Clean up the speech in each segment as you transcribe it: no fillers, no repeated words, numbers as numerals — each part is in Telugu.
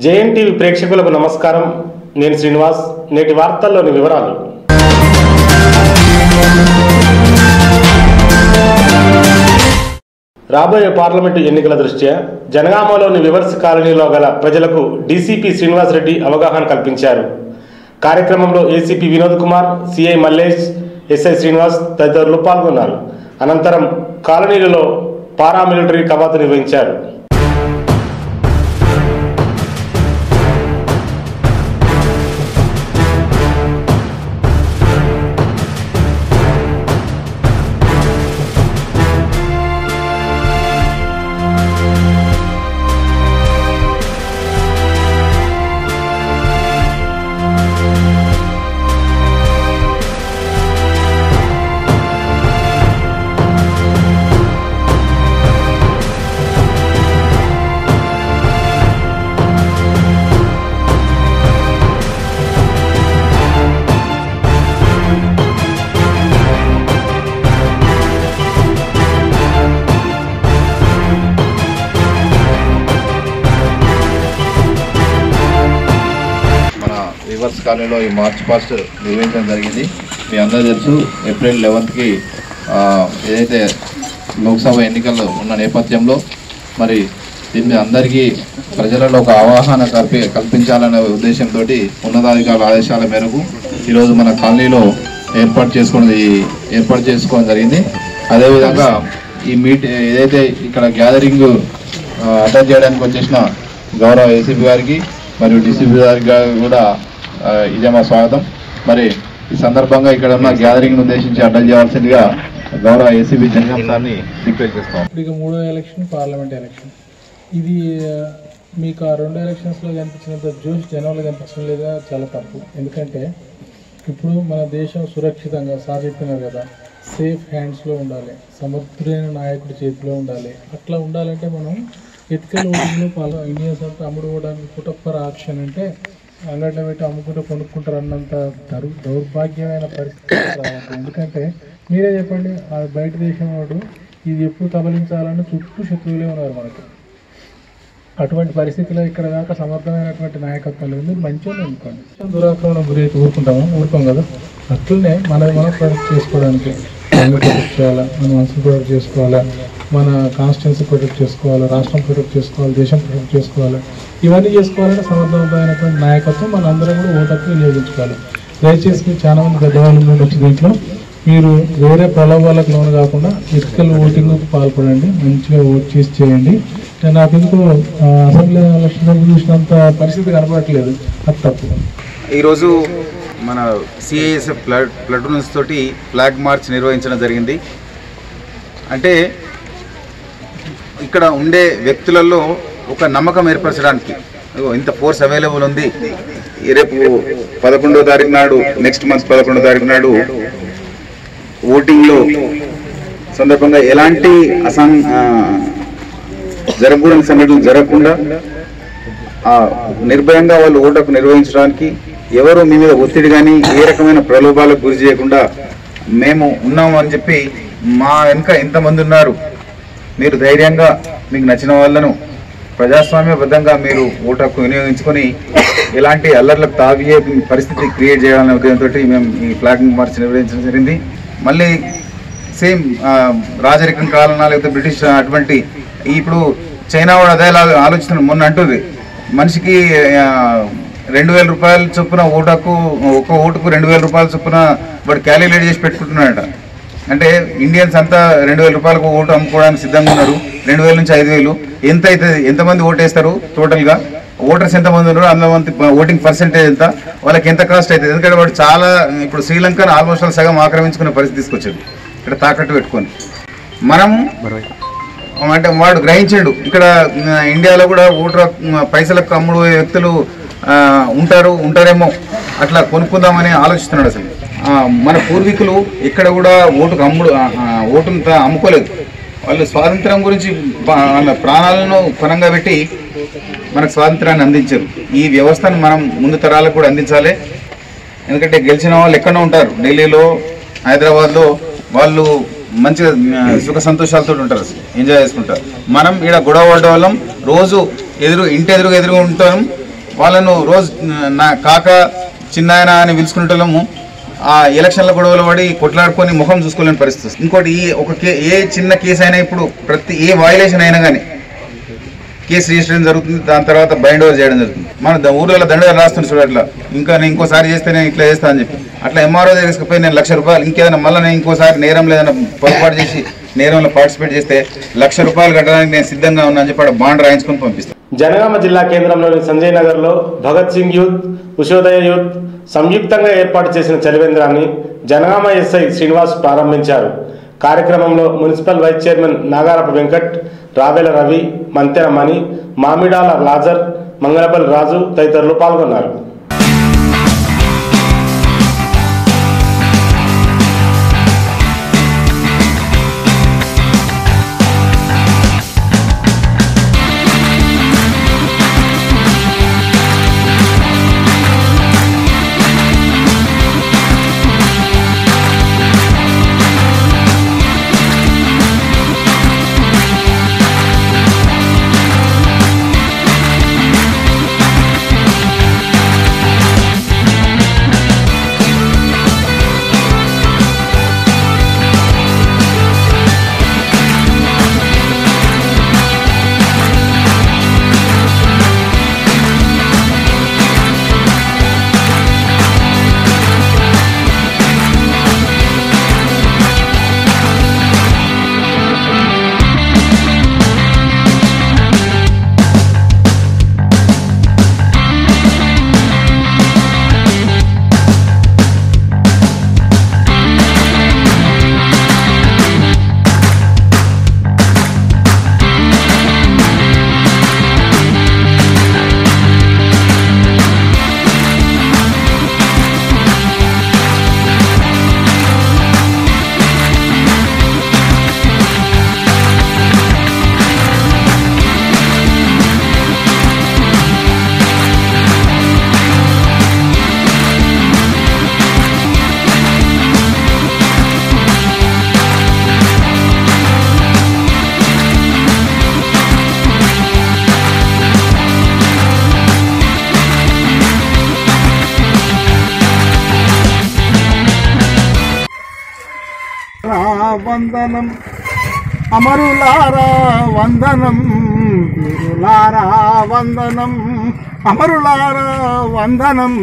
జేఎన్టీవీ ప్రేక్షకులకు నమస్కారం. నేను శ్రీనివాస్. నేటి వార్తల్లోని వివరాలు. రాబోయే పార్లమెంటు ఎన్నికల దృష్ట్యా జనగామలోని వివర్స్ కాలనీలో గల ప్రజలకు డీసీపీ శ్రీనివాస్ రెడ్డి అవగాహన కల్పించారు. కార్యక్రమంలో ACP Vinod Kumar, CI Mallesh, SI Srinivas తదితరులు పాల్గొన్నారు. అనంతరం కాలనీలలో పారామిలిటరీ కవాతు నిర్వహించారు. వివర్స్ కాలనీలో ఈ మార్చ్ పాస్ట్ నిర్వహించడం జరిగింది. మీ అందరూ తెలుసు, ఏప్రిల్ 11కి ఏదైతే లోక్సభ ఎన్నికలు ఉన్న నేపథ్యంలో మరి దీన్ని అందరికీ ప్రజలలో ఒక అవగాహన కల్పించాలనే ఉద్దేశంతో ఉన్నతాధికారుల ఆదేశాల మేరకు ఈరోజు మన కాలనీలో ఏర్పాటు చేసుకోవడం జరిగింది. అదేవిధంగా ఈ ఏదైతే ఇక్కడ గ్యాదరింగ్ అటెండ్ చేయడానికి వచ్చేసిన గౌరవ ఏసీపీ గారికి మరియు డీసీపీ గారికి కూడా ఇదే మా స్వాగతం. మరి ఈ సందర్భంగా ఇక్కడ ఉన్న గ్యాదరింగ్ ఉద్దేశించి అటెండ్ చేయాల్సిందిగా గౌరవ ఏసీబీ జనగాం సార్ని రిక్వెస్ట్ చేస్తాం. ఇప్పుడు మూడో ఎలక్షన్ పార్లమెంట్ ఎలక్షన్. ఇది మీకు ఆ రెండు ఎలక్షన్స్లో కనిపించినంత జోష్ జనంలో కనిపించడం లేదా చాలా తప్పు. ఎందుకంటే ఇప్పుడు మన దేశం సురక్షితంగా సార్ చెప్పినారు కదా, సేఫ్ హ్యాండ్స్లో ఉండాలి, సమర్థుడైన నాయకుడి చేతిలో ఉండాలి. అట్లా ఉండాలంటే మనం ఎథికల్ ఓటింగ్లో ఇండియన్స్ అంతా అమ్ముడుకోవడానికి పుటప్పర్ ఆప్షన్ అంటే అంగట్లో పెట్టి అమ్ముకుంటూ కొనుక్కుంటారు అన్నంత దౌర్భాగ్యమైన పరిస్థితి రావాలి. ఎందుకంటే మీరే చెప్పండి, ఆ బయట దేశం వాడు ఇది ఎప్పుడు కబలించాలని చుట్టూ శత్రువులే ఉన్నారు మనకు. అటువంటి పరిస్థితిలో ఇక్కడ దాకా సమర్థమైనటువంటి నాయకత్వం లేదు. మీరు మంచిగా అనుకోండి, దురాక్రమణ గురైతే ఊరుకోం కదా. అట్లనే మనం ప్రొటెక్ట్ చేసుకోవడానికి ప్రొటెక్ట్ చేయాలా, మన మనసును ప్రొటెక్ట్ చేసుకోవాలా, మన కాన్స్టిట్యున్సీ ప్రొటెక్ట్ చేసుకోవాలి, రాష్ట్రం ప్రొటెక్ట్ చేసుకోవాలి, దేశం ప్రొటెక్ట్ చేసుకోవాలి. ఇవన్నీ చేసుకోవాలంటే సమర్థవంతమైనటువంటి నాయకత్వం మన అందరం కూడా ఓటర్కి వినియోగించుకోవాలి. దయచేసి మీరు చాలా మంది పెద్దవాళ్ళు వచ్చి దీంట్లో మీరు వేరే ప్రలోభాలకు లోను కాకుండా ఎథికల్ ఓటింగ్కి పాల్పడండి, మంచిగా ఓట్ చేయండి. నాకు ఎందుకు అసెంబ్లీ ఎలక్షన్ చూసినంత పరిస్థితి కనపడట్లేదు, అది తప్పు. ఈరోజు మన సిఐఎస్ఎఫ్ ప్లటూన్స్ తోటి ఫ్లాగ్ మార్చ్ నిర్వహించడం జరిగింది. అంటే ఇక్కడ ఉండే వ్యక్తులలో ఒక నమ్మకం ఏర్పరచడానికి ఇంత ఫోర్స్ అవైలబుల్ ఉంది. రేపు 11వ తారీఖు నాడు, నెక్స్ట్ మంత్ 11వ తారీఖు నాడు ఓటింగ్లో సందర్భంగా ఎలాంటి జరగకూడని సంఘటనలు జరగకుండా నిర్భయంగా వాళ్ళు ఓటుకు నిర్వహించడానికి ఎవరు మీ మీద ఒత్తిడి కానీ ఏ రకమైన ప్రలోభాలకు గురి చేయకుండా మేము ఉన్నాము అని చెప్పి మా వెనుక ఎంతమంది ఉన్నారు, మీరు ధైర్యంగా మీకు నచ్చిన వాళ్ళను ప్రజాస్వామ్యబద్ధంగా మీరు ఓటుకు వినియోగించుకొని ఎలాంటి అల్లర్లకు తావియే పరిస్థితి క్రియేట్ చేయాలనే ఉద్దేశంతో మేము ఈ ఫ్లాగింగ్ మార్చ్ నిర్వహించడం జరిగింది. మళ్ళీ సేమ్ రాజరికం కాలనా లేకపోతే బ్రిటిష్ అటువంటి ఇప్పుడు చైనా కూడా అదే ఆలోచిస్తున్నారు. మొన్న అంటుంది మనిషికి 2000 రూపాయల చొప్పున ఓటుకు, ఒక్క ఓటుకు 2000 రూపాయల చొప్పున వాడు క్యాలిక్యులేట్ చేసి పెట్టుకుంటున్నాడట. అంటే ఇండియన్స్ అంతా 2000 రూపాయలకు ఓటు అమ్ముకోవడానికి సిద్ధంగా ఉన్నారు. 2000 నుంచి 5000 ఎంత అవుతుంది, ఎంతమంది ఓటు వేస్తారు, టోటల్గా ఓటర్స్ ఎంతమంది ఉన్నారు, అంతమంది ఓటింగ్ పర్సెంటేజ్ ఎంత, వాళ్ళకి ఎంత కాస్ట్ అవుతుంది. ఎందుకంటే వాడు చాలా ఇప్పుడు శ్రీలంకను ఆల్మోస్ట్ సగం ఆక్రమించుకునే పరిస్థితి తీసుకొచ్చాడు ఇక్కడ తాకట్టు పెట్టుకొని. మనం అంటే వాడు గ్రహించాడు ఇక్కడ ఇండియాలో కూడా ఓటర్ పైసలకు అమ్ముడు వ్యక్తులు ఉంటారేమో, అట్లా కొనుక్కుందామని ఆలోచిస్తున్నాడు. అసలు మన పూర్వీకులు ఇక్కడ కూడా ఓటును అమ్ముకోలేదు. వాళ్ళు స్వాతంత్రం గురించి వాళ్ళ ప్రాణాలను పణంగా పెట్టి మనకు స్వాతంత్రాన్ని అందించారు. ఈ వ్యవస్థను మనం ముందు తరాలకు కూడా అందించాలి. ఎందుకంటే గెలిచిన వాళ్ళు ఎక్కడో ఉంటారు, ఢిల్లీలో, హైదరాబాద్లో, వాళ్ళు మంచిగా సుఖ సంతోషాలతో ఉంటారు, ఎంజాయ్ చేసుకుంటారు. మనం ఇక్కడ గొడవ పడ్డ వాళ్ళం, రోజు ఇంటి ఎదురుగా ఉంటాం, వాళ్ళను రోజు నా కాక చిన్నాయన అని పిలుచుకునేటోళ్ళము ఆ ఎలక్షన్ల గొడవలు పడి కొట్లాడుకొని ముఖం చూసుకోలేని పరిస్థితి. ఇంకోటి ఏ చిన్న కేసు అయినా ఇప్పుడు ఏ వయలేషన్ అయినా కానీ కేసు రిజిస్ట్రేషన్ జరుగుతుంది, దాని తర్వాత బైండ్ ఓవర్ చేయడం జరుగుతుంది. మన ఊర్లలో దండగా రాస్తుంది చూడ అట్లా, ఇంకా నేను ఇంకోసారి చేస్తే నేను ఇట్లా చేస్తా అని చెప్పి అట్లా ఎంఆర్ఓ తీసుకుపోయి నేను ₹1,00,000 ఇంకేదైనా మళ్ళీ నేను ఇంకోసారి నేరం లేదన్నా పొరపాటు చేసి నేరంలో పార్టిసిపేట్ చేస్తే ₹1,00,000 కట్టడానికి నేను సిద్ధంగా ఉన్నా అని చెప్పి బాండ్ రాయించుకొని పంపిస్తాను. జనగామ జిల్లా కేంద్రంలోని సంజయ్ నగర్లో భగత్ సింగ్ యూత్, ఉషోదయ యూత్ సంయుక్తంగా ఏర్పాటు చేసిన చలివేంద్రాన్ని జనగామ ఎస్ఐ శ్రీనివాస్ ప్రారంభించారు. కార్యక్రమంలో municipal vice chairman Nagarapu Venkat, Ravela Ravi, Mantena Mani, Mamidala Lazar, Mangalapalli Raju తదితరులు పాల్గొన్నారు. వందనం అమరులారా వందనం, వీరులారా వందనం, అమరులారా వందనం.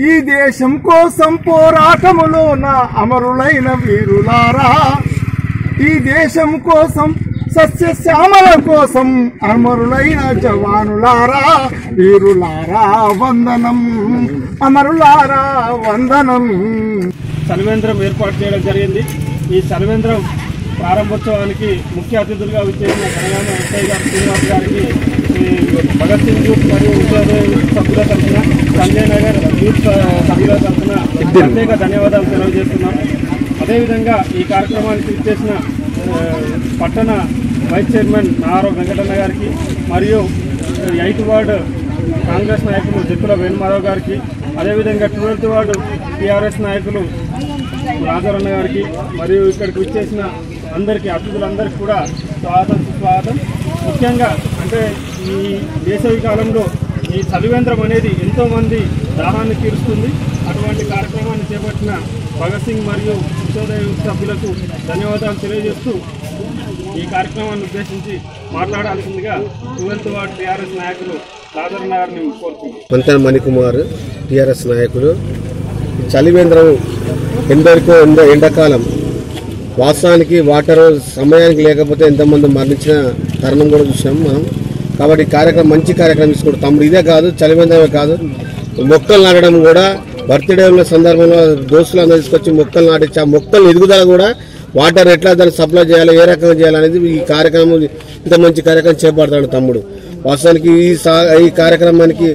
ఈ దేశం కోసం పోరాటములో నా అమరులైన వీరులారా, ఈ దేశం కోసం సస్యశ్యామల కోసం అమరులైన జవానులారా, వీరులారా వందనం, అమరులారా వందనం. చలివేంద్రం ఏర్పాటు చేయడం జరిగింది. ఈ చలివేంద్రం ప్రారంభోత్సవానికి ముఖ్య అతిథులుగా వచ్చేసిన జనగామ ఎస్ఐ గారు శ్రీనివాస్ గారికి భగత్ సింగ్ యూత్ మరియు ఉద్యోగ సభ్యుల తరఫున, సంజయ్ నగర్ యూత్ సభ్యుల తరఫున ప్రత్యేక ధన్యవాదాలు తెలియజేస్తున్నాం. అదేవిధంగా ఈ కార్యక్రమానికి ఇచ్చేసిన పట్టణ వైస్ చైర్మన్ నాగారపు వెంకటన్న గారికి మరియు 8th వార్డు కాంగ్రెస్ నాయకులు జక్కుల వేణుమాధవ్ గారికి, అదేవిధంగా 12th వార్డు టీఆర్ఎస్ నాయకులు రాజారన్న గారికి మరియు ఇక్కడికి వచ్చేసిన అందరికీ అతిథులందరికీ కూడా స్వాగతం సుస్వాగతం. ముఖ్యంగా అంటే ఈ వేసవి కాలంలో ఈ చలివేంద్రం అనేది ఎంతోమంది దాహాన్ని తీరుస్తుంది. అటువంటి కార్యక్రమాన్ని చేపట్టిన భగత్ సింగ్ మరియు ఉషోదయ సభ్యులకు ధన్యవాదాలు తెలియజేస్తూ ఈ కార్యక్రమాన్ని ఉద్దేశించి మాట్లాడాల్సిందిగా 12th వార్డు టీఆర్ఎస్ నాయకులు రాజారన్న గారిని కోరుతున్నాం. మంతెన మణికుమార్ టీఆర్ఎస్ నాయకులు. చలివేంద్రం ఎందరికో ఎండాకాలం వాస్తవానికి వాటర్ సమయానికి లేకపోతే ఎంతమంది మరణించిన తరుణం కూడా చూసాం మనం. కాబట్టి కార్యక్రమం మంచి కార్యక్రమం తీసుకుంటాం తమ్ముడు. ఇదే కాదు చలివేంద్రమే కాదు, మొక్కలు నాటడం కూడా బర్త్డేల సందర్భంలో దోస్తులందరూ తీసుకొచ్చి మొక్కలు నాటించి ఆ మొక్కలు ఎదుగుదల కూడా వాటర్ ఎట్లా దాన్ని సప్లై చేయాలి, ఏ రకంగా చేయాలనేది ఈ కార్యక్రమం ఇంత మంచి కార్యక్రమం చేపడతాడు తమ్ముడు. వాస్తవానికి ఈ కార్యక్రమానికి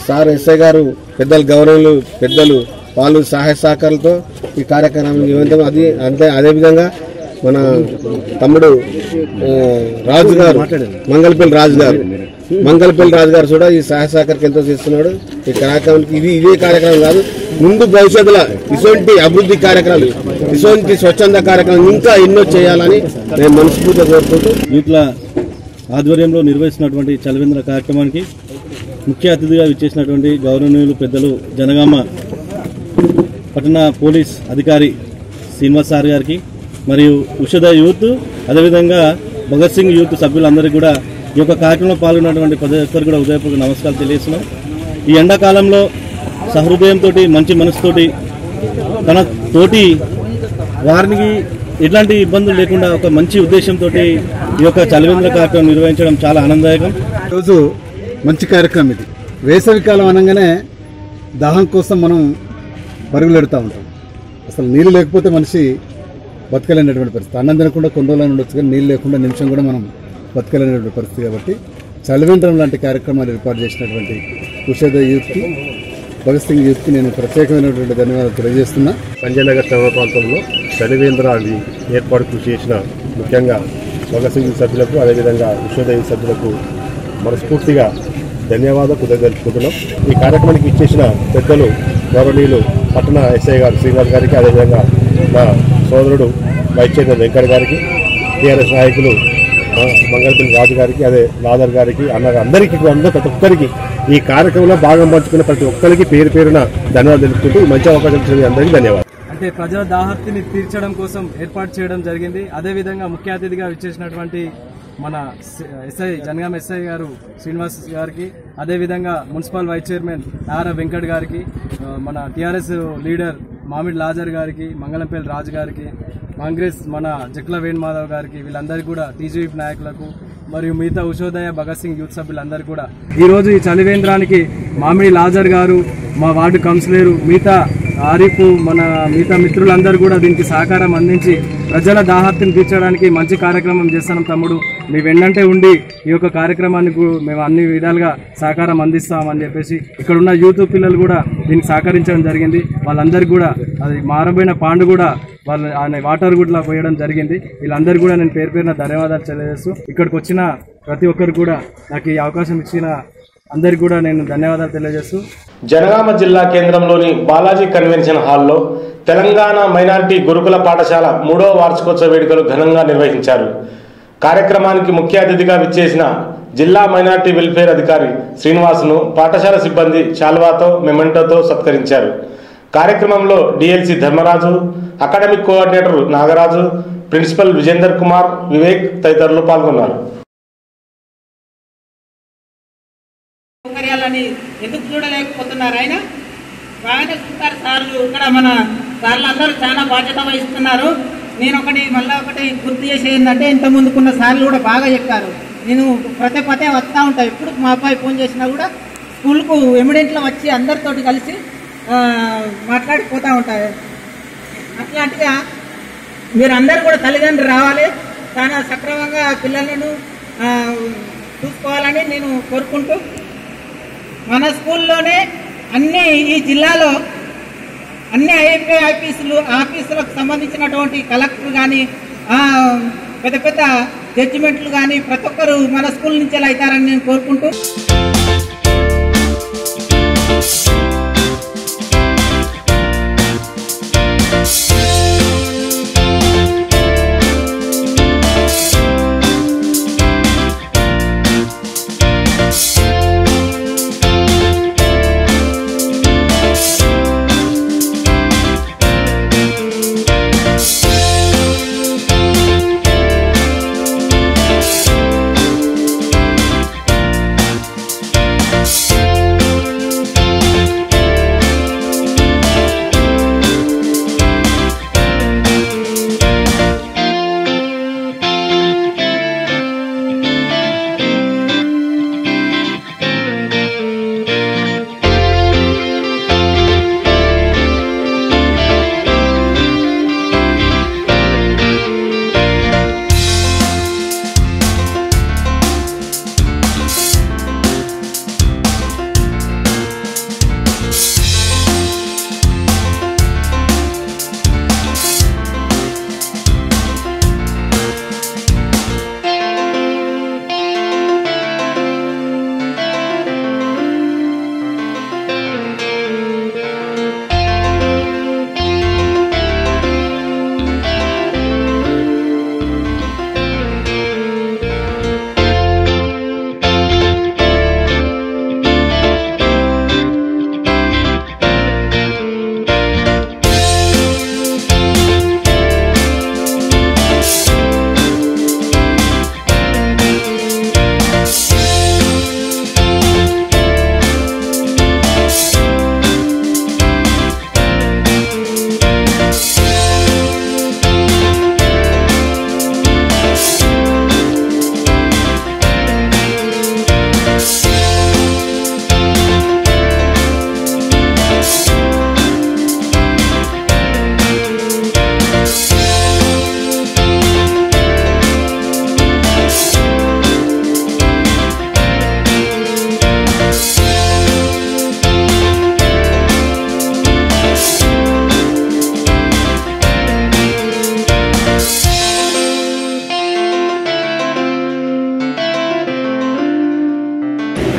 సార్ ఎస్ఐ గారు పెద్దలు గౌరవులు పెద్దలు వాళ్ళు సహాయ సహకారాలతో ఈ కార్యక్రమం నిరంతరం అది అంతే. అదేవిధంగా మన తమ్ముడు రాజు గారు మంగళపల్లి రాజు గారు కూడా ఈ సహాయ సహకారం ఎంతో చేస్తున్నాడు. ఈ కార్యక్రమానికి ఇదే కార్యక్రమం కాదు, ముందు భవిష్యత్తులో ఇటువంటి అభివృద్ధి కార్యక్రమాలు, ఇటువంటి స్వచ్ఛంద కార్యక్రమాలు ఇంకా ఎన్నో చేయాలని నేను మనస్ఫూర్తిగా కోరుకుంటూ యూత్ల ఆధ్వర్యంలో నిర్వహిస్తున్నటువంటి చలివేంద్ర కార్యక్రమానికి ముఖ్య అతిథిగా విచ్చేసినటువంటి గౌరవనీయులు పెద్దలు జనగామ పట్టణ పోలీస్ అధికారి శ్రీనివాస్ సార్ గారికి మరియు ఉషద యూత్ అదేవిధంగా భగత్ సింగ్ యూత్ సభ్యులందరికీ కూడా ఈ యొక్క కార్యక్రమంలో పాల్గొన్నటువంటి ప్రతి ఒక్కరు కూడా ఉదయపూర్వక నమస్కారాలు తెలియజేస్తున్నాం. ఈ ఎండాకాలంలో సహృదయంతో మంచి మనసుతోటి తన తోటి వారికి ఎట్లాంటి ఇబ్బందులు లేకుండా ఒక మంచి ఉద్దేశంతో ఈ యొక్క చలివేంద్ర కార్యక్రమం నిర్వహించడం చాలా ఆనందదాయకం. ఈరోజు మంచి కార్యక్రమం ఇది. వేసవికాలం అనగానే దాహం కోసం మనం పరుగులు పెడుతూ ఉంటాం. అసలు నీళ్ళు లేకపోతే మనిషి బతకలేనటువంటి పరిస్థితి. అన్నం తినకుండా కొన్ని రోజులు ఉండొచ్చు, కానీ నీళ్ళు లేకుండా నిమిషం కూడా మనం బతకలేనటువంటి పరిస్థితి. కాబట్టి చలివేంద్రం లాంటి కార్యక్రమాలు ఏర్పాటు చేసినటువంటి ఉషద యూత్కి, భగత్ సింగ్ యూత్కి నేను ప్రత్యేకమైనటువంటి ధన్యవాదాలు తెలియజేస్తున్నా. సంజయ్ నగర్ టౌన్ ప్రాంతంలో చలివేంద్రాన్ని ఏర్పాటు కృషి చేసిన ముఖ్యంగా భగత్ సింగ్ సభ్యులకు అదేవిధంగా ఉషద యూత్ సభ్యులకు మనస్ఫూర్తిగా ధన్యవాదాలు కృతజ్ఞతలుపుకుంటున్నాం. ఈ కార్యక్రమానికి ఇచ్చేసిన పెద్దలు గౌరవనీయులు పట్టణ ఎస్ఐ గారు శ్రీనివాస్ గారికి, అదేవిధంగా మా సోదరుడు వైస్ చైర్మన్ వెంకట్ గారికి, టీఆర్ఎస్ నాయకులు మంగళపల్లి రాజు గారికి, అదే లాదర్ గారికి, అందరికీ ప్రతి ఒక్కరికి ఈ కార్యక్రమంలో భాగం పంచుకున్న ప్రతి ఒక్కరికి పేరు పేరున ధన్యవాదాలు తెలుపుకుంటూ మంచి అవకాశం ఇచ్చిన అందరికీ ధన్యవాదాలు. అంటే ప్రజల దాహర్తిని తీర్చడం కోసం ఏర్పాటు చేయడం జరిగింది. అదేవిధంగా ముఖ్య అతిథిగా విచ్చేసినటువంటి మన ఎస్ఐ జనగామ ఎస్ఐ గారు శ్రీనివాస్ గారికి, అదేవిధంగా municipal vice chairman R Venkat గారికి, మన టీఆర్ఎస్ లీడర్ మామిడి లాజర్ గారికి, మంగళంపల్లి రాజు గారికి, కాంగ్రెస్ మన జక్ల వేణుమాధవ్ గారికి, వీళ్ళందరికీ కూడా టీజీపీ నాయకులకు మరియు మిగతా ఉషోదయ భగత్ సింగ్ యూత్ సభ్యులందరూ కూడా ఈరోజు ఈ చలివేంద్రానికి మామిడి లాజర్ గారు, మా వార్డు కౌన్సిలర్, మిగతా ఆరిఫ్, మన మిగతా మిత్రులందరూ కూడా దీనికి సహకారం అందించి ప్రజల దాహర్తిని తీర్చడానికి మంచి కార్యక్రమం చేస్తున్నాం తమ్ముడు. మీ వెన్నంటే ఉండి ఈ యొక్క కార్యక్రమానికి మేము అన్ని విధాలుగా సహకారం అందిస్తామని చెప్పేసి ఇక్కడ ఉన్న యూత్ పిల్లలు కూడా దీనికి సహకరించడం జరిగింది. వాళ్ళందరికీ కూడా అది మారబోయిన పాండు కూడా వాళ్ళ వాటర్ గుడ్లా పోయడం జరిగింది. వీళ్ళందరూ కూడా నేను పేరు పేరున ధన్యవాదాలు తెలియజేస్తూ ఇక్కడికి వచ్చిన ప్రతి ఒక్కరు కూడా నాకు ఈ అవకాశం ఇచ్చిన అందరికీ కూడా నేను ధన్యవాదాలు తెలియజేస్తూ జనగామ జిల్లా కేంద్రంలోని బాలాజీ కన్వెన్షన్ హాల్లో తెలంగాణ మైనారిటీ గురుకుల పాఠశాల 3వ వార్షికోత్సవ వేడుకలు ఘనంగా నిర్వహించారు. కార్యక్రమానికి ముఖ్య అతిథిగా విచ్చేసిన జిల్లా మైనారిటీ వెల్ఫేర్ అధికారి శ్రీనివాస్ను పాఠశాల సిబ్బంది శాల్వాతో మెమెంటోతో సత్కరించారు. కార్యక్రమంలో DLC Dharmaraju, academic coordinator Nagaraju, principal Vijender Kumar, Vivek తదితరులు పాల్గొన్నారు. ఎందుకు చూడలేకపోతున్నారు? ఆయన బాగానే చూస్తారు సార్లు. ఇక్కడ మన సార్లు అందరూ చాలా బాధ్యత వహిస్తున్నారు. నేను మళ్ళీ ఒకటి గుర్తు చేసేది ఏంటంటే, ఇంత ముందుకున్న సార్లు కూడా బాగా చెప్పారు. నేను పదే వస్తూ ఉంటాను. ఎప్పుడు మా అబ్బాయి ఫోన్ చేసినా కూడా స్కూల్కు ఎమిడెంట్లో వచ్చి అందరితోటి కలిసి మాట్లాడిపోతూ ఉంటారు. అట్లాంటిగా మీరు అందరూ కూడా తల్లిదండ్రులు రావాలి, చాలా సక్రమంగా పిల్లలను చూసుకోవాలని నేను కోరుకుంటూ, మన స్కూల్లోనే అన్ని ఈ జిల్లాలో అన్ని ఐఎంఏ ఆఫీసులకు సంబంధించినటువంటి కలెక్టర్ కానీ, పెద్ద పెద్ద జడ్జిమెంట్లు కానీ ప్రతి ఒక్కరు మన స్కూల్ నుంచి అవుతారని నేను కోరుకుంటూ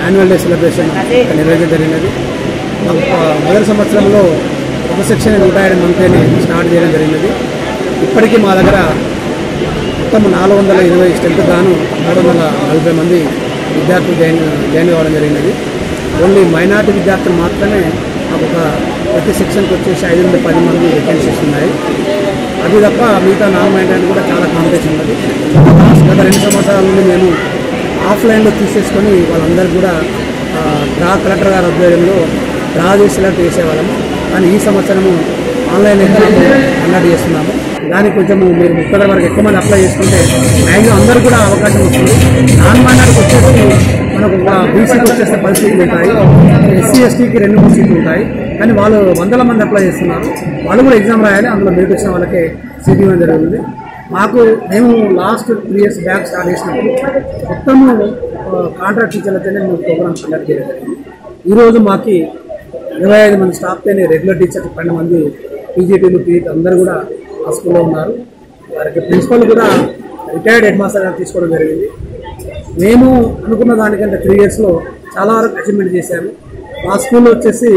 యాన్యువల్ డే సెలబ్రేషన్ నిర్వహించడం జరిగినది. మొదటి సంవత్సరంలో ఒక సెక్షన్ 105 మంత్రిని స్టార్ట్ చేయడం జరిగినది. ఇప్పటికీ మా దగ్గర మొత్తం 420 స్ట్రెంత్ గాను 340 మంది విద్యార్థులు జాయిన్ కావడం జరిగినది. ఓన్లీ మైనార్టీ విద్యార్థులు మాత్రమే మాకు ప్రతి సెక్షన్కి వచ్చేసి 5 నుండి 10 మంది వేకెన్సీస్ ఉన్నాయి. అది తప్ప మిగతా నాన్ మైనార్టీ కూడా చాలా కాంపిటీషన్ ఉన్నది. గత 2 సంవత్సరాల నుండి మేము ఆఫ్లైన్లో తీసేసుకొని వాళ్ళందరికీ కూడా కలెక్టర్ గారి ఆధ్వర్యంలో డ్రా చేసి సెలెక్ట్ చేసేవాళ్ళము. కానీ ఈ సంవత్సరము ఆన్లైన్ ఎగ్జామ్ కండక్ట్ చేస్తున్నాము. దానికి కొంచెము మీరు 30 వరకు ఎక్కువ మంది అప్లై చేసుకుంటే మ్యాక్సిమం అందరూ కూడా అవకాశం వస్తుంది. నాన్ మైనార్టీకి వచ్చేసి మనకు బీసీకి వచ్చేస్తే 10 సీట్లు ఉంటాయి, ఎస్సీ ఎస్టీకి 2 సీట్లు ఉంటాయి. కానీ వాళ్ళు 100 మంది అప్లై చేస్తున్నారు. వాళ్ళు కూడా ఎగ్జామ్ రాయాలి. అందులో మెరిట్ వచ్చిన వాళ్ళకే సీట్ ఇవ్వడం జరుగుతుంది. మేము లాస్ట్ 3 years బ్యాక్ స్టార్ట్ చేసినప్పుడు మొత్తము కాంట్రాక్ట్ టీచర్లతోనే మేము ప్రోగ్రామ్స్ కండక్ట్ చేయడం జరిగింది. ఈరోజు మాకు 25 మంది స్టాఫ్తోనే రెగ్యులర్ టీచర్స్ 12 మంది పీజీటీలు పీఈటీ అందరూ కూడా ఆ స్కూల్లో ఉన్నారు. వారికి ప్రిన్సిపల్ కూడా రిటైర్డ్ హెడ్ మాస్టర్ గారు తీసుకోవడం జరిగింది. మేము అనుకున్న దానికంటే 3 yearsలో చాలా వరకు అచీవ్మెంట్ చేశాము. మా స్కూల్లో వచ్చేసి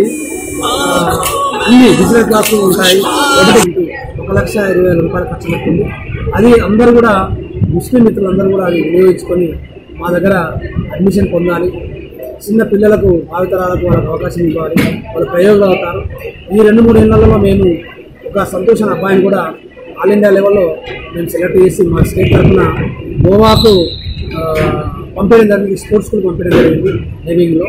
అన్ని డిజిటల్ క్లాసులు ఉంటాయి. 1,20,000 రూపాయలు ఖర్చు పెడుతుంది. అది అందరూ కూడా ముస్లిం మిత్రులందరూ కూడా అది వినియోగించుకొని మా దగ్గర అడ్మిషన్ పొందాలి. చిన్న పిల్లలకు భావితరాలకు వాళ్ళకి అవకాశం ఇవ్వాలి. వాళ్ళు ప్రయోజనం అవుతారు. ఈ 2-3 ఏళ్లలో మేము ఒక సంతోషం అబ్బాయిని కూడా ఆల్ ఇండియా లెవెల్లో మేము సెలెక్ట్ చేసి మా స్టేట్ తరఫున గోవాకు పంపించడం జరిగింది. స్పోర్ట్స్ స్కూల్ పంపించడం జరిగింది డ్రైవింగ్లో.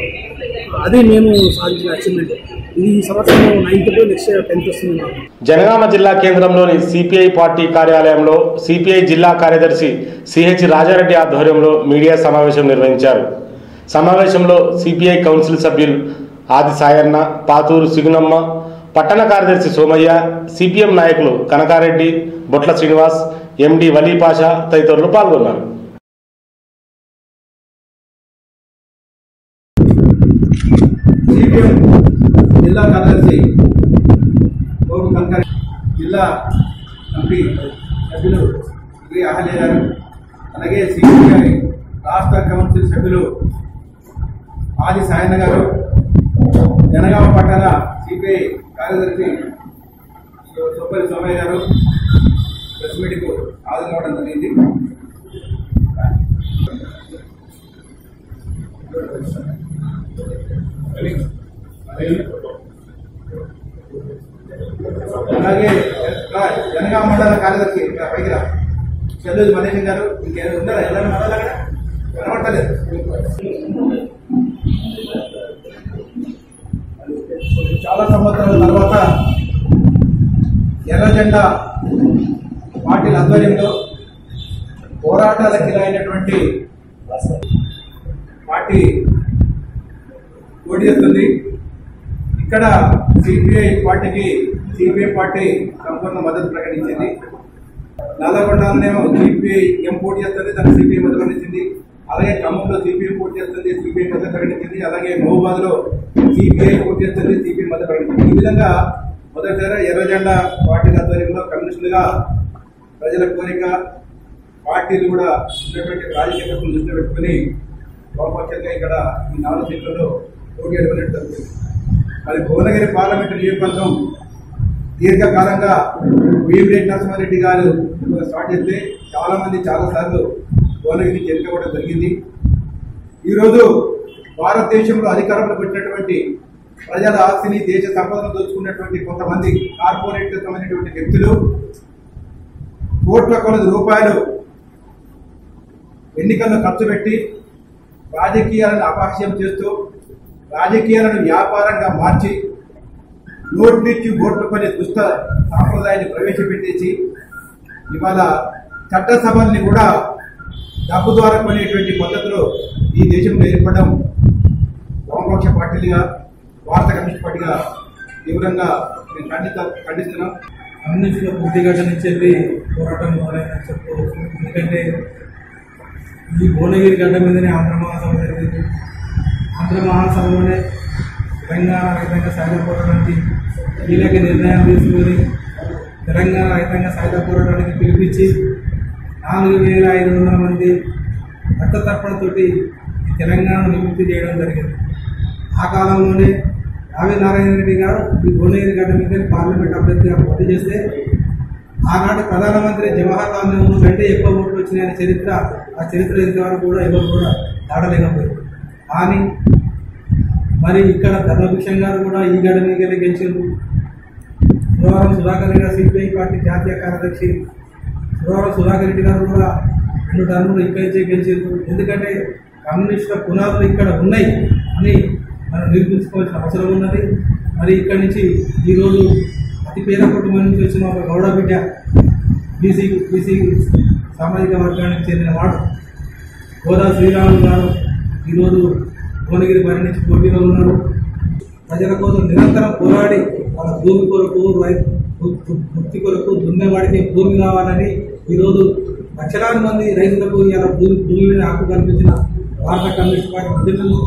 అది మేము సాధించిన అచీవ్మెంట్. ఈ సంవత్సరం 9th to నెక్స్ట్ 10th వస్తుంది. జనగామ జిల్లా కేంద్రంలోని సిపిఐ పార్టీ కార్యాలయంలో సిపిఐ జిల్లా కార్యదర్శి సిహెచ్ రాజారెడ్డి ఆధ్వర్యంలో మీడియా సమావేశం నిర్వహించారు. సమావేశంలో సిపిఐ కౌన్సిల్ సభ్యులు ఆది సాయన్న, పాతూరు సిగునమ్మ, పట్టణ కార్యదర్శి సోమయ్య, సిపిఎం నాయకులు కనకారెడ్డి, బొట్ల శ్రీనివాస్, ఎండి వలీపాషా తదితరులు పాల్గొన్నారు. జిల్లా కార్యదర్శి జిల్లా కమిటీ సభ్యులు శ్రీ అహల్య గారు, అలాగే సిపిఐ రాష్ట్ర కౌన్సిల్ సభ్యులు ఆది సాయన్న గారు, జనగామ పట్టణ సిపిఐ కార్యదర్శి సొప్పరి సోమయ్య గారు ప్రెస్ మీట్కు హాజరవడం జరిగింది. అలాగే జనగామ మండల కార్యదర్శి పైకి చెల్లూరు మనీష్ గారు, ఇంకేమైనా ఉన్నారా? ఎలా మండల కనబడలేదు. చాలా సంవత్సరాల తర్వాత ఎర్ర జెండా పార్టీల ఆధ్వర్యంలో పోరాటాలకు అయినటువంటి పార్టీ పోటీ చేస్తుంది. ఇక్కడ సిపిఐ పార్టీ సంపూర్ణ మద్దతు ప్రకటించింది. నల్లగొండలోనేమో సిపిఐ ఎం పోటీ చేస్తుంది, దానికి సిపిఐ మద్దతు ప్రకటించింది. అలాగే ఖమ్మంలో సిపిఐ పోటీ చేస్తుంది, సిపిఐ మద్దతు ప్రకటించింది. అలాగే మహబూబాద్ లో సిపిఐ పోటీ చేస్తుంది, సిపిఐ మద్దతు ప్రకటించింది. ఈ విధంగా మొదటిసారి ఎర్ర జెండా పార్టీ ఆధ్వర్యంలో కమ్యూనిస్టులుగా ప్రజల కోరిక, పార్టీలు కూడా ఉన్నటువంటి రాజకీయ పక్షులను దృష్టిలో పెట్టుకుని బహుపక్షంగా ఇక్కడ ఈ 4 సీట్లలో పోటీ అడుగునట్టు. మరి భువనగిరి పార్లమెంటు నియోజకవర్గం దీర్ఘకాలంగా వేమిరెడ్డి నరసింహారెడ్డి గారు స్టార్ట్ చేస్తే చాలా మంది చాలాసార్లు భువనగిరికి ఎన్నుకోవడం జరిగింది. ఈరోజు భారతదేశంలో అధికారంలోకి వచ్చినటువంటి ప్రజల ఆస్తిని, దేశ సంపదను దోచుకున్నటువంటి కొంతమంది కార్పొరేట్ సంబంధించినటువంటి వ్యక్తులు కోట్ల కొలది రూపాయలు ఎన్నికల్లో ఖర్చు పెట్టి రాజకీయాలను అపహాస్యం చేస్తూ, రాజకీయాలను వ్యాపారంగా మార్చి, నోట్లిచ్చి ఓట్లు కొనే దుష్ట సాంప్రదాయాన్ని ప్రవేశపెట్టేసి ఇవాళ చట్టసభల్ని కూడా డబ్బు ద్వారా కొనేటువంటి పద్ధతిలో ఈ దేశంలో ఏర్పడడం వామపక్ష పార్టీలుగా, భారత కమ్యూనిస్ట్ పార్టీగా తీవ్రంగా మేము ఖండిస్తున్నాం. అన్నింటిలో పుట్టిగడ్డ నుంచి వెళ్ళి పోరాటం మొదలైందని చెప్పుకోవచ్చు. ఎందుకంటే ఈ భువనగిరి గడ్డ మీదనే ఆంధ్ర మహాసభ జరిగింది. ఆంధ్ర మహాసభలోనే తెలంగాణ రైతాంగ సాయుధ పోరాటానికి కీలక నిర్ణయాలు తీసుకుని తెలంగాణ రైతాంగ సాయుధ పోరాటానికి పిలిపించి 4,500 మంది రక్త తర్పణతోటి తెలంగాణను విముక్తి చేయడం జరిగింది. ఆ కాలంలోనే రావి నారాయణ రెడ్డి గారు ఈ భువనగిరి గడ్డ మీద పార్లమెంట్ అభ్యర్థిగా పోటీ చేస్తే ఆనాటి ప్రధానమంత్రి జవహర్లాల్ నెహ్రూ కంటే ఎక్కువ ఓట్లు వచ్చినాయనే చరిత్ర, ఆ చరిత్ర ఇంతవరకు కూడా ఎవరు కూడా దాటలేకపోయారు. కానీ మరి ఇక్కడ ధర్మభిక్షం గారు కూడా ఈ గడ్డ మీద గెలిచారు. సురవరం సుధాకర్ రెడ్డి గారు సిపిఐ పార్టీ జాతీయ కార్యదర్శి, సురవరం సుధాకర్ రెడ్డి గారు కూడా 2 టర్ములు ఇక్కడి గెలిచారు. ఎందుకంటే కమ్యూనిస్టుల పునాదులు ఇక్కడ ఉన్నాయి అని మనం నిరూపించుకోవాల్సిన అవసరం ఉన్నది. మరి ఇక్కడి నుంచి ఈరోజు అతి పేద కుటుంబం నుంచి వచ్చిన ఒక గౌడ బిడ్డ, బీసీ సామాజిక వర్గానికి చెందిన వాడు గోదా శ్రీరాములు గారు ఈరోజు భువనగిరి బరి నుంచి పోటీలో ఉన్నారు. ప్రజల కోసం నిరంతరం పోరాడి వాళ్ళ భూమి కొరకు, ముక్తి కొరకు దున్నేవాడికి భూమి కావాలని ఈరోజు లక్షలాది మంది రైతులకు ఇలా భూమిని హక్కు కల్పించిన భారత కమ్యూనిస్ట్ పార్టీ ప్రజలను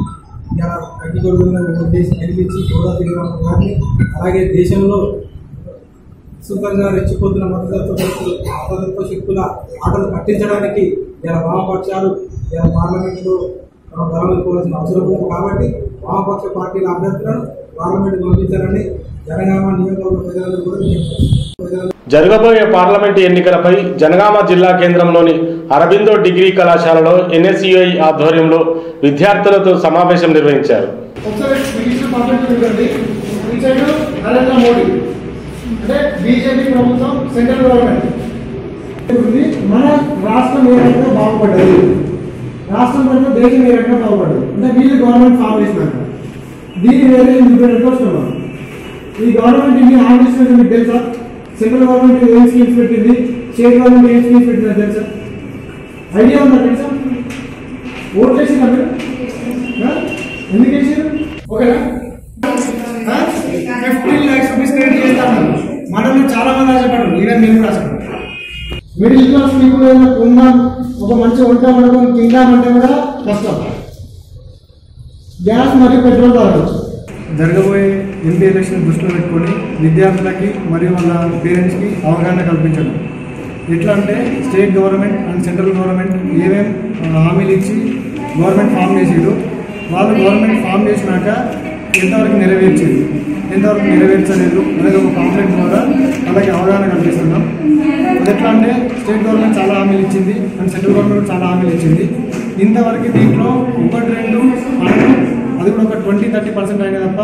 ఇలా కట్టికొడుకున్న ఉద్దేశం గెలిపించి గోదా శ్రీరాములు గారిని, అలాగే దేశంలో సుఖంగా రెచ్చిపోతున్న మతతత్వ శక్తుల ఆటలు పట్టించడానికి ఇలా వామపక్షాలు ఇలా పార్లమెంట్లో గౌరవించుకోవాల్సిన అవసరం ఉంది. కాబట్టి వామపక్ష పార్టీల అభ్యర్థులను పార్లమెంట్ పంపించాలని జనగామ నియోజకవర్గ ప్రజలందరూ కూడా జరగబోయే పార్లమెంటు ఎన్నికలపై జనగామ జిల్లా కేంద్రంలోని అరబిందో డిగ్రీ కళాశాలలో NSUI ఆధ్వర్యంలో విద్యార్థులతో సమావేశం నిర్వహించారు. నరేంద్ర మోడీ అంటే బీజేపీ ప్రభుత్వం, సెంట్రల్ గవర్నమెంట్ మన రాష్ట్రం ఏ రకంగా బాగుపడ్డది, రాష్ట్రం పట్ల దేశం ఏ రకంగా బాగుపడ్డది అంటే వీళ్ళు గవర్నమెంట్ ఫామ్ చేసినాక దీన్ని వేరే ఇండిపెండెంట్ వస్తున్నాం. ఈ గవర్నమెంట్ ఇన్ని ఆన్ చేసినట్టు మీకు తెలుసా? సెంట్రల్ గవర్నమెంట్ ఏం స్కీమ్స్ పెట్టింది, స్టేట్ గవర్నమెంట్ ఏం స్కీమ్స్ పెట్టిందో తెలుసా? ఐడియా ఉందా? తెలుసా? ఓట్ చేసిందా మీరు? ఎందుకు చేసారు? ఓకేనా? 15 lakhs rupees క్రెడిట్ చేస్తాను. మనలో చాలా మంది ఆశపడ్డారు, ఈవెన్ మేము కూడా ఆశపడ్డాం. మిడిల్ క్లాస్ పీపుల్ కొందాం, ఒక మంచి వంట వండుకొని తిందామంటే కూడా కష్టం. గ్యాస్ మరియు పెట్రోల్ ధరలు జరగబోయే ఎంపీ ఎలక్షన్ దృష్టిలో పెట్టుకొని విద్యార్థులకి మరియు వాళ్ళ పేరెంట్స్కి అవగాహన కల్పించడం. ఎట్లా అంటే state government and central government ఏమేమి హామీలు ఇచ్చి గవర్నమెంట్ ఫామ్ చేసారు, వాళ్ళు గవర్నమెంట్ ఫామ్ చేసినాక ఎంతవరకు నెరవేర్చేది, ఎంతవరకు నెరవేర్చలేదు అనేది ఒక కాంప్లైంట్ ద్వారా అలాగే అవగాహన కల్పిస్తున్నాం. అది ఎట్లా అంటే స్టేట్ గవర్నమెంట్ చాలా హామీలు ఇచ్చింది అండ్ సెంట్రల్ గవర్నమెంట్ చాలా హామీలు ఇచ్చింది. ఇంతవరకు దీంట్లో 1-2 అది కూడా ఒక 20-30% అయినా తప్ప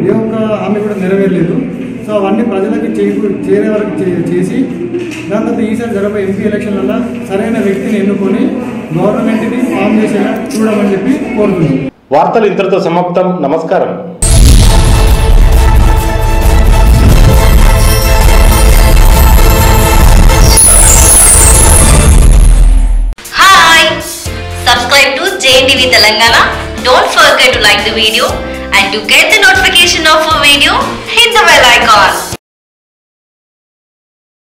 ఏ ఒక్క హామీ కూడా నెరవేరలేదు. సో అవన్నీ ప్రజలకి చేరే వరకు చేసి దాని తర్వాత ఈసారి జరగబోయే ఎంపీ ఎలక్షన్లలో సరైన వ్యక్తిని ఎన్నుకొని గవర్నమెంట్ని ఫామ్ చేసేలా చూడమని చెప్పి కోరుతున్నాం. వార్తలు ఇంతటితో సమాప్తం. నమస్కారం. Subscribe to JNTV Telangana. Don't forget to like the video and to get the notification of a video, hit the bell icon.